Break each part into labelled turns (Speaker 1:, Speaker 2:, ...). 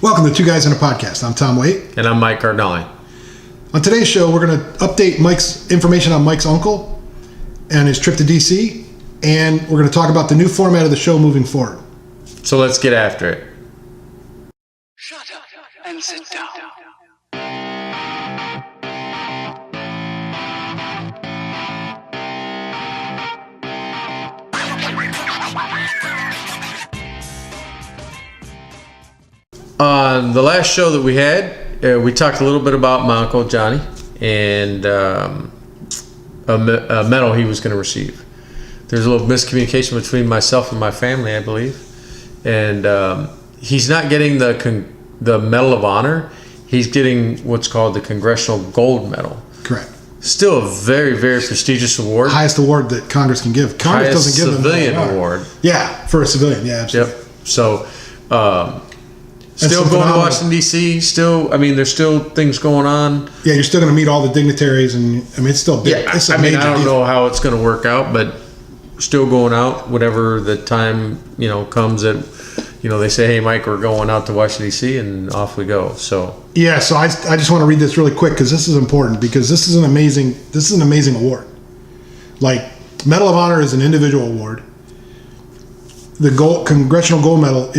Speaker 1: Welcome to Two Guys in a Podcast. I'm Tom Waite.
Speaker 2: And I'm Mike Cardinalli.
Speaker 1: On today's show, we're going to update Mike's information on Mike's uncle and his trip to D.C., and we're going to talk about the new format of the show moving forward.
Speaker 2: So let's get after it.
Speaker 3: Shut up and sit down.
Speaker 2: On the last show that we had, we talked a little bit about my Uncle Johnny and a medal he was going to receive. There's a little miscommunication between myself and my family, I believe. And he's not getting the Medal of Honor. He's getting what's called the Congressional Gold Medal.
Speaker 1: Correct.
Speaker 2: Still a very, very prestigious award.
Speaker 1: Highest award that Congress can give. Congress
Speaker 2: Highest
Speaker 1: doesn't give them
Speaker 2: civilian award.
Speaker 1: Yeah, for a civilian. Yeah, absolutely.
Speaker 2: Yep. So, still going to Washington, D.C. Still, I mean, there's still things going on.
Speaker 1: Yeah, you're still going to meet all the dignitaries, and I mean, it's still big.
Speaker 2: Yeah,
Speaker 1: it's a
Speaker 2: I mean,
Speaker 1: major
Speaker 2: I don't
Speaker 1: deal.
Speaker 2: know how it's going to work out, but still going out. Whatever the time comes that they say, "Hey, Mike, we're going out to Washington, D.C.," and off we go. So
Speaker 1: yeah, so I just want to read this really quick because this is important because this is an amazing award. Like, Medal of Honor is an individual award. The Congressional Gold Medal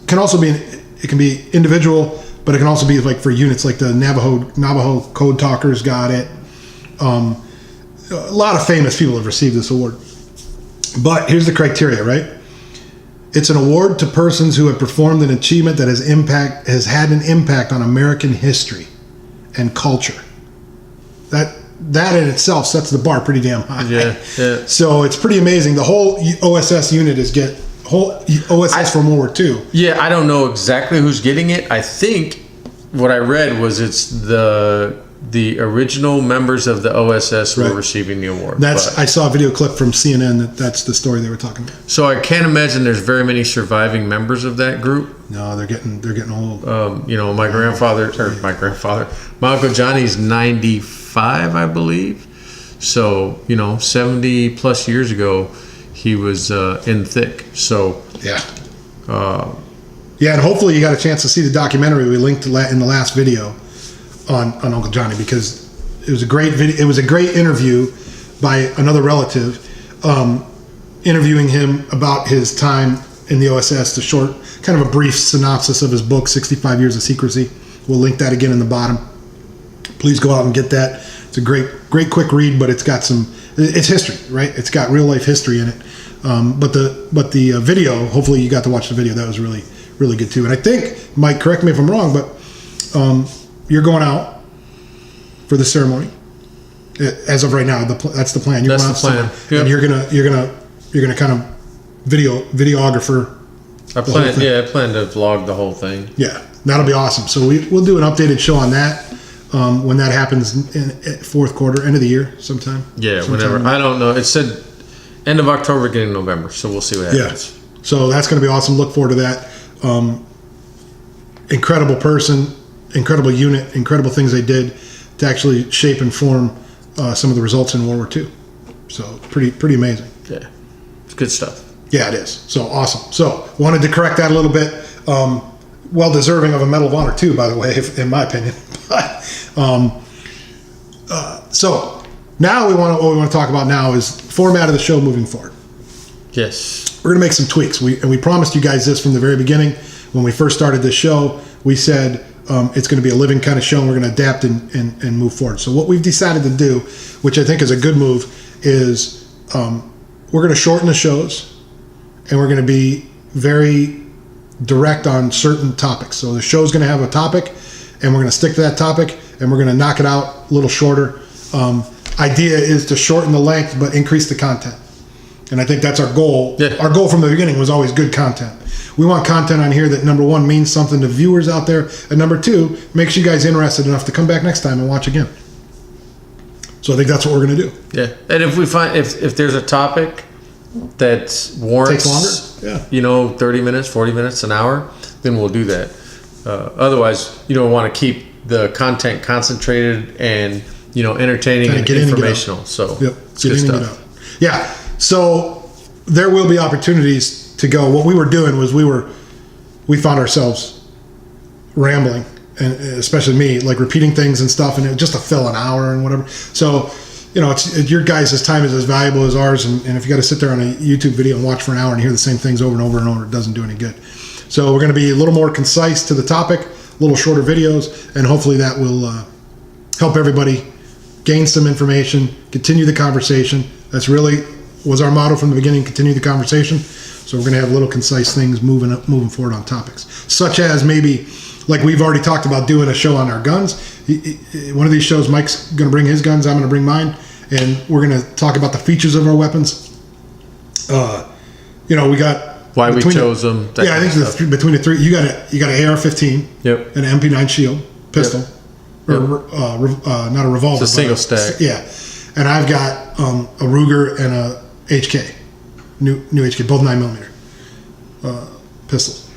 Speaker 1: can also be it can be individual, but it can also be like for units, like the Navajo Code Talkers got it. A lot of famous people have received this award. But here's the criteria, right? It's an award to persons who have performed an achievement that has had an impact on American history and culture. That in itself sets the bar pretty damn high.
Speaker 2: yeah.
Speaker 1: So it's pretty amazing. The whole OSS unit whole OSS from World War II.
Speaker 2: Yeah, I don't know exactly who's getting it. I think what I read was it's the original members of the OSS were receiving the award.
Speaker 1: I saw a video clip from CNN that's the story they were talking about.
Speaker 2: So I can't imagine there's very many surviving members of that group.
Speaker 1: No, they're getting old.
Speaker 2: My Uncle Johnny's 95, I believe. So 70 plus years ago, he was in thick. So
Speaker 1: yeah. And hopefully you got a chance to see the documentary we linked in the last video on Uncle Johnny, because it was a great video. It was a great interview by another relative, interviewing him about his time in the OSS. The short, kind of a brief synopsis of his book, 65 Years of Secrecy. We'll link that again in the bottom. Please go out and get that. It's a great quick read, but it's history, right? It's got real life history in it. But the video, hopefully you got to watch the video. That was really, really good too. And I think, Mike, correct me if I'm wrong, but you're going out for the ceremony. As of right now, that's the plan.
Speaker 2: That's the plan. Yep.
Speaker 1: And you're gonna kind of videographer.
Speaker 2: I plan to vlog the whole thing.
Speaker 1: Yeah, that'll be awesome. So we'll do an updated show on that when that happens in fourth quarter, end of the year, sometime.
Speaker 2: Yeah, whenever. I don't know. It said end of October, beginning of November. So we'll see what happens.
Speaker 1: Yeah. So that's going to be awesome. Look forward to that. Incredible person. Incredible unit, incredible things they did to actually shape and form some of the results in World War II. So pretty amazing.
Speaker 2: Yeah, it's good stuff.
Speaker 1: Yeah, it is. So awesome. So wanted to correct that a little bit. Well deserving of a Medal of Honor too, by the way, in my opinion. So now what we want to talk about now is format of the show moving forward.
Speaker 2: Yes,
Speaker 1: we're going to make some tweaks. We promised you guys this from the very beginning when we first started this show. We said. It's going to be a living kind of show, and we're going to adapt and move forward. So what we've decided to do, which I think is a good move, is we're going to shorten the shows, and we're going to be very direct on certain topics. So the show's going to have a topic, and we're going to stick to that topic, and we're going to knock it out a little shorter. Idea is to shorten the length, but increase the content. And I think that's our goal. Yeah. Our goal from the beginning was always good content. We want content on here that, number one, means something to viewers out there, and number two, makes you guys interested enough to come back next time and watch again. So I think that's what we're going to do.
Speaker 2: Yeah, and if we find if there's a topic that warrants
Speaker 1: takes longer,
Speaker 2: 30 minutes, 40 minutes, an hour, then we'll do that. Otherwise, want to keep the content concentrated and entertaining and informational. So
Speaker 1: yep,
Speaker 2: it's good stuff.
Speaker 1: Yeah. So there will be opportunities to go. What we were doing was we found ourselves rambling, and especially me, like repeating things and stuff, and it just to fill an hour and whatever. So, it's your guys' time is as valuable as ours, and if you got to sit there on a YouTube video and watch for an hour and hear the same things over and over and over, it doesn't do any good. So we're going to be a little more concise to the topic, a little shorter videos, and hopefully that will help everybody gain some information, continue the conversation. That's really was our motto from the beginning, continue the conversation. So we're going to have little concise things moving forward on topics, such as maybe, like we've already talked about doing a show on our guns. One of these shows, Mike's going to bring his guns, I'm going to bring mine, and we're going to talk about the features of our weapons. We got
Speaker 2: why we chose them.
Speaker 1: Yeah, I think between the three, you got an AR-15,
Speaker 2: yep,
Speaker 1: an MP9 shield pistol,
Speaker 2: yep.
Speaker 1: Not a revolver,
Speaker 2: it's a single stack.
Speaker 1: Yeah, and I've got a Ruger and a HK, new HK, both 9mm pistols,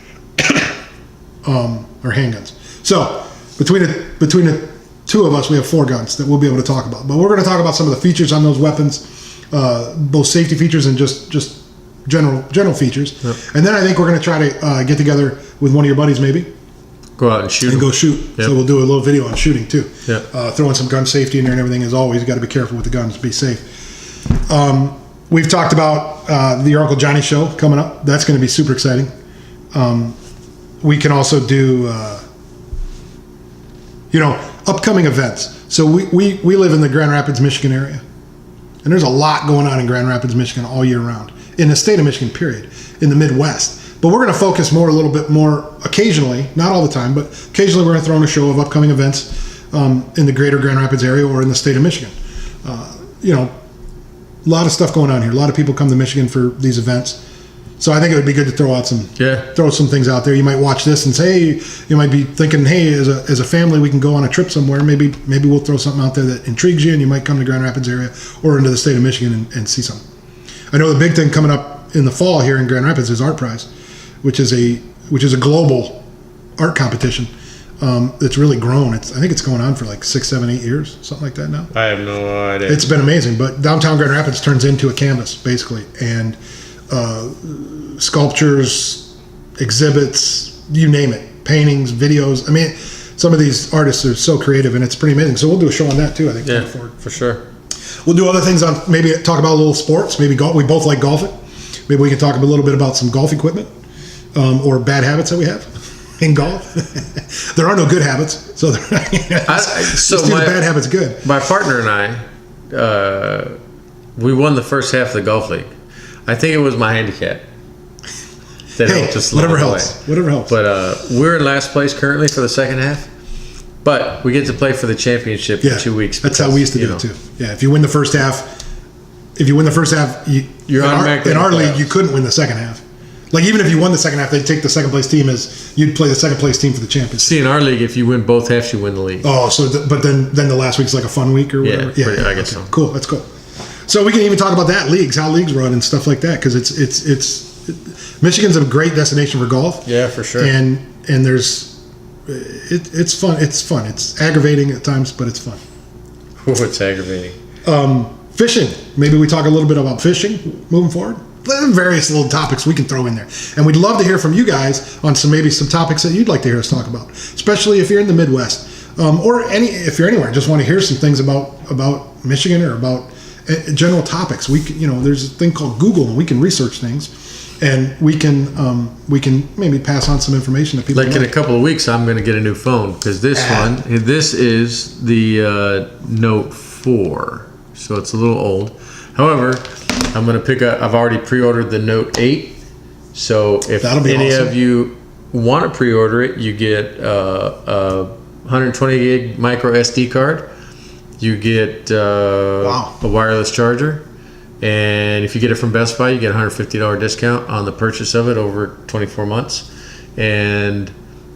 Speaker 1: or handguns. So between the two of us, we have 4 guns that we'll be able to talk about. But we're going to talk about some of the features on those weapons, both safety features and just general features. Yep. And then I think we're going to try to get together with one of your buddies, maybe.
Speaker 2: Go out and shoot.
Speaker 1: And go shoot. Yep. So we'll do a little video on shooting too.
Speaker 2: Yep.
Speaker 1: Throwing some gun safety in there and everything. As always, you got to be careful with the guns. Be safe. We've talked about the Your Uncle Johnny show coming up. That's going to be super exciting. We can also do, upcoming events. So we live in the Grand Rapids, Michigan area. And there's a lot going on in Grand Rapids, Michigan all year round. In the state of Michigan, period. In the Midwest. But we're going to focus a little bit more occasionally, not all the time, but occasionally we're going to throw in a show of upcoming events in the greater Grand Rapids area or in the state of Michigan. A lot of stuff going on here. A lot of people come to Michigan for these events. So I think it would be good to throw some things out there. You might watch this and say, hey, you might be thinking, hey, as a family, we can go on a trip somewhere. Maybe we'll throw something out there that intrigues you, and you might come to Grand Rapids area or into the state of Michigan and see something. I know the big thing coming up in the fall here in Grand Rapids is Art Prize, which is a global art competition that's really grown. I think it's going on for like 6, 7, 8 years, something like that now.
Speaker 2: I have no idea.
Speaker 1: It's been amazing. But downtown Grand Rapids turns into a canvas basically, and sculptures, exhibits, you name it, paintings, videos. I mean, some of these artists are so creative, and it's pretty amazing. So we'll do a show on that too, I think.
Speaker 2: Yeah, for sure.
Speaker 1: We'll do other things on, maybe talk about a little sports. Maybe golf. We both like golfing. Maybe we can talk a little bit about some golf equipment or bad habits that we have in golf. There are no good habits, so the bad habits good.
Speaker 2: My partner and I, we won the first half of the golf league. I think it was my handicap.
Speaker 1: Whatever helps. Whatever helps.
Speaker 2: But we're in last place currently for the second half. But we get to play for the championship in 2 weeks.
Speaker 1: That's how we used to do it too. Yeah, if you win the first half,
Speaker 2: you're automatically
Speaker 1: in our league. You couldn't win the second half. Like even if you won the second half, they'd take the second place team as you'd play the second place team for the championship.
Speaker 2: See, in our league, if you win both halves, you win the league.
Speaker 1: Oh, but then the last week's like a fun week or whatever.
Speaker 2: Yeah, I guess so.
Speaker 1: Cool, that's cool. So we can even talk about that how leagues run and stuff like that, because it's Michigan's a great destination for golf.
Speaker 2: Yeah, for sure.
Speaker 1: And there's it's fun. It's fun. It's aggravating at times, but it's fun.
Speaker 2: What's aggravating?
Speaker 1: Fishing. Maybe we talk a little bit about fishing moving forward. Various little topics we can throw in there, and we'd love to hear from you guys on some topics that you'd like to hear us talk about, especially if you're in the Midwest or if you're anywhere. Just want to hear some things about Michigan or about general topics. There's a thing called Google, and we can research things, and we can maybe pass on some information to people.
Speaker 2: Like in a couple of weeks, I'm going to get a new phone because this is the Note 4, so it's a little old. However, I'm going to pick up. I've already pre-ordered the Note 8, so if any of you want to pre-order it, you get a 120 gig micro SD card. You get a wireless charger, and if you get it from Best Buy, you get a $150 discount on the purchase of it over 24 months. And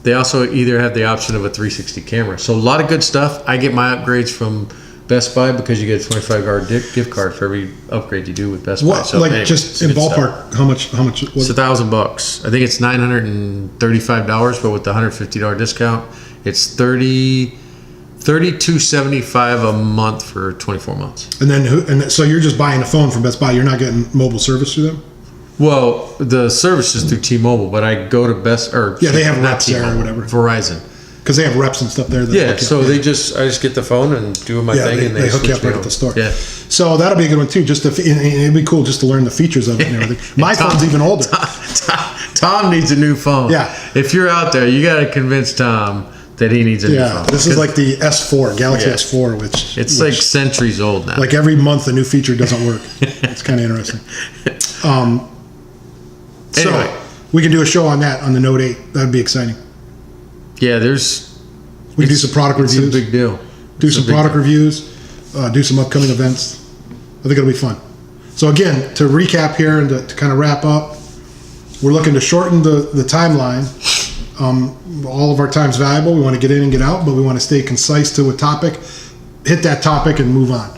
Speaker 2: they also either have the option of a 360 camera. So a lot of good stuff. I get my upgrades from Best Buy because you get a $25 gift card for every upgrade you do with Best Buy. So
Speaker 1: just in ballpark, stuff. How much?
Speaker 2: It's $1,000. I think it's $935, but with the $150 discount, it's $32.75 a month for 24 months.
Speaker 1: And so you're just buying a phone from Best Buy. You're not getting mobile service through them?
Speaker 2: Well, the service is through T-Mobile, but I go to they have
Speaker 1: reps there or whatever.
Speaker 2: Verizon.
Speaker 1: because they have reps and stuff there. That
Speaker 2: Yeah,
Speaker 1: hook you
Speaker 2: so
Speaker 1: up.
Speaker 2: I just get the phone and do my
Speaker 1: Yeah,
Speaker 2: thing, and
Speaker 1: they hook you
Speaker 2: switch
Speaker 1: up
Speaker 2: me
Speaker 1: right at
Speaker 2: over.
Speaker 1: the store.
Speaker 2: Yeah.
Speaker 1: So that'll be a good one too. Just to, it'd be cool just to learn the features of it and everything. My
Speaker 2: Tom-
Speaker 1: phone's even older.
Speaker 2: Tom needs a new phone.
Speaker 1: Yeah.
Speaker 2: If you're out there, you got to convince Tom that he needs a new
Speaker 1: Yeah,
Speaker 2: phone.
Speaker 1: this is like the S4, Galaxy
Speaker 2: Yeah.
Speaker 1: S4, which
Speaker 2: It's like centuries old now.
Speaker 1: like every month a new feature doesn't work. It's kind of interesting. So
Speaker 2: Anyway.
Speaker 1: we can do a show on that on the Note 8. That'd be exciting.
Speaker 2: Yeah,
Speaker 1: We can do some product
Speaker 2: it's
Speaker 1: reviews.
Speaker 2: a big deal.
Speaker 1: Do
Speaker 2: It's a
Speaker 1: some
Speaker 2: big
Speaker 1: product
Speaker 2: deal.
Speaker 1: reviews. Do some upcoming events. I think it'll be fun. So again, to recap here and to kind of wrap up, we're looking to shorten the timeline. All of our time's valuable. We want to get in and get out, but we want to stay concise to a topic, hit that topic and move on.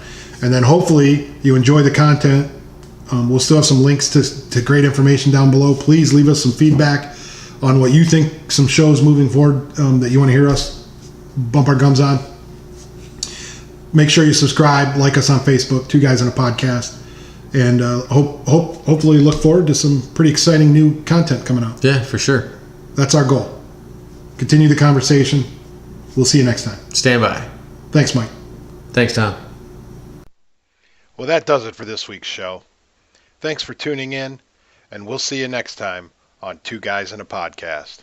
Speaker 1: And then hopefully you enjoy the content. We'll still have some links to great information down below. Please leave us some feedback on what you think some shows moving forward that you want to hear us bump our gums on. Make sure you subscribe, like us on Facebook, Two Guys on a Podcast, and hopefully look forward to some pretty exciting new content coming out.
Speaker 2: Yeah, for sure.
Speaker 1: That's our goal. Continue the conversation. We'll see you next time.
Speaker 2: Stand by.
Speaker 1: Thanks, Mike.
Speaker 2: Thanks, Tom.
Speaker 4: Well, that does it for this week's show. Thanks for tuning in, and we'll see you next time on Two Guys in a Podcast.